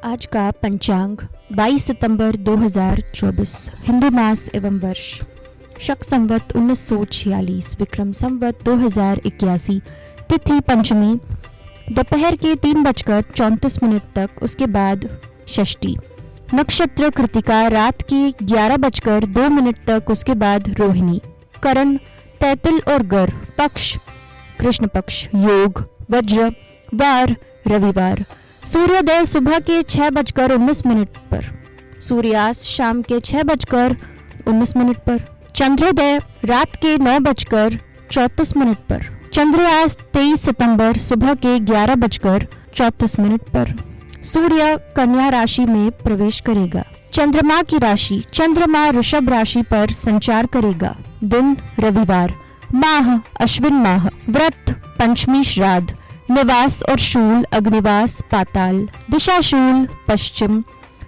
आज का पंचांग 22 सितंबर 2024 हिंदू मास एवं वर्ष शक संवत 1946 विक्रम संवत 2081 तिथि पंचमी दोपहर के 3:34 तक, उसके बाद षष्ठी। नक्षत्र कृतिका रात के 11:02 तक, उसके बाद रोहिणी। करण तैतिल और गर। पक्ष कृष्ण पक्ष। योग वज्र। वार रविवार। सूर्योदय सुबह के 6:19 पर। सूर्यास्त शाम के 6:19 पर। चंद्रोदय रात के 9:34 पर। चंद्रास्त 23 सितंबर सुबह के 11:34 पर। सूर्य कन्या राशि में प्रवेश करेगा। चंद्रमा की राशि। चंद्रमा वृषभ राशि पर संचार करेगा। दिन रविवार। माह अश्विन माह। व्रत पंचमी श्राद्ध। निवास और शूल अग्निवास पाताल। दिशा शूल पश्चिम।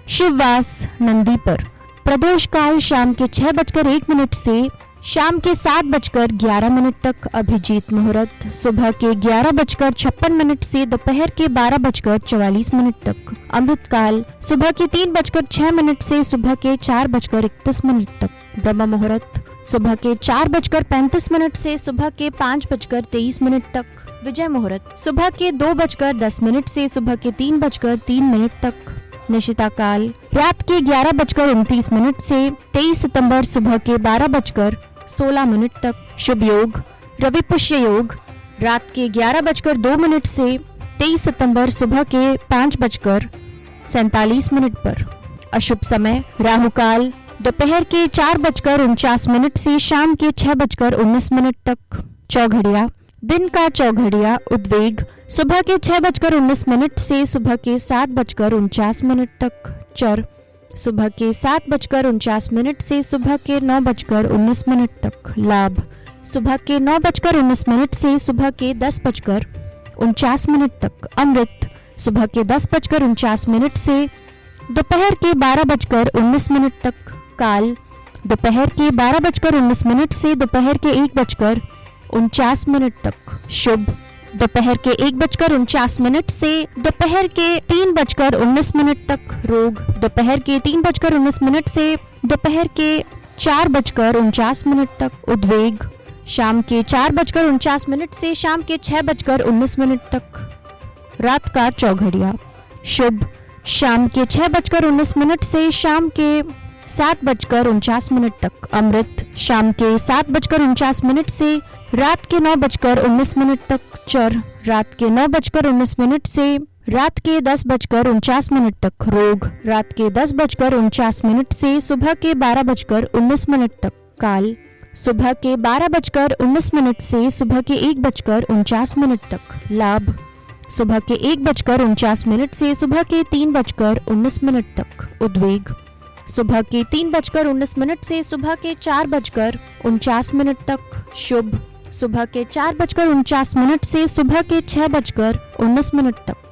शिववास नंदी पर। प्रदोष काल शाम के 6:01 से शाम के 7:11 तक। अभिजीत मुहूर्त सुबह के 11:56 से दोपहर के 12:44 तक। अमृत काल सुबह के 3:06 से सुबह के 4:31 तक। ब्रह्म मुहूर्त सुबह के 4:35 से सुबह के 5:23 तक। विजय मुहूर्त सुबह के 2:10 से सुबह के 3:03 तक। निशिता काल रात के 11:29 से 23 सितंबर सुबह के 12:16 तक। शुभ योग रवि पुष्य योग रात के 11:02 से 23 सितंबर सुबह के 5:47 पर। अशुभ समय राहु काल दोपहर के 4:49 से शाम के 6:19 तक। चौघड़िया दिन का चौघड़िया उद्वेग सुबह के 6:19 से सुबह के 7:49 तक। चर सुबह के 7:49 से सुबह के 9:19 तक। लाभ सुबह के 9:19 से सुबह के 10:49 तक। अमृत सुबह के 10:49 से दोपहर के 12:19 तक। काल दोपहर के 12:19 से दोपहर के 1:49 तक। शुभ दोपहर के 1:49 से दोपहर के 3:19 तक। रोग दोपहर के 3:19 से दोपहर के 4:49 तक। उद्वेग शाम के 4:49 से शाम के 6:19 तक। रात का चौघड़िया शुभ शाम के 6:19 से शाम के 7:49 तक। अमृत शाम के 7:49 से रात के 9:19 तक। चर रात के 9:19 से रात के 10:49 तक। रोग रात के 10:49 से सुबह के 12:19 तक। काल सुबह के 12:19 से सुबह के 1:49 तक। लाभ सुबह के 1:49 से सुबह के 3:19 तक। उद्वेग सुबह के 3:19 से सुबह के 4:49 तक। शुभ सुबह के 4:49 से सुबह के 6:19 तक।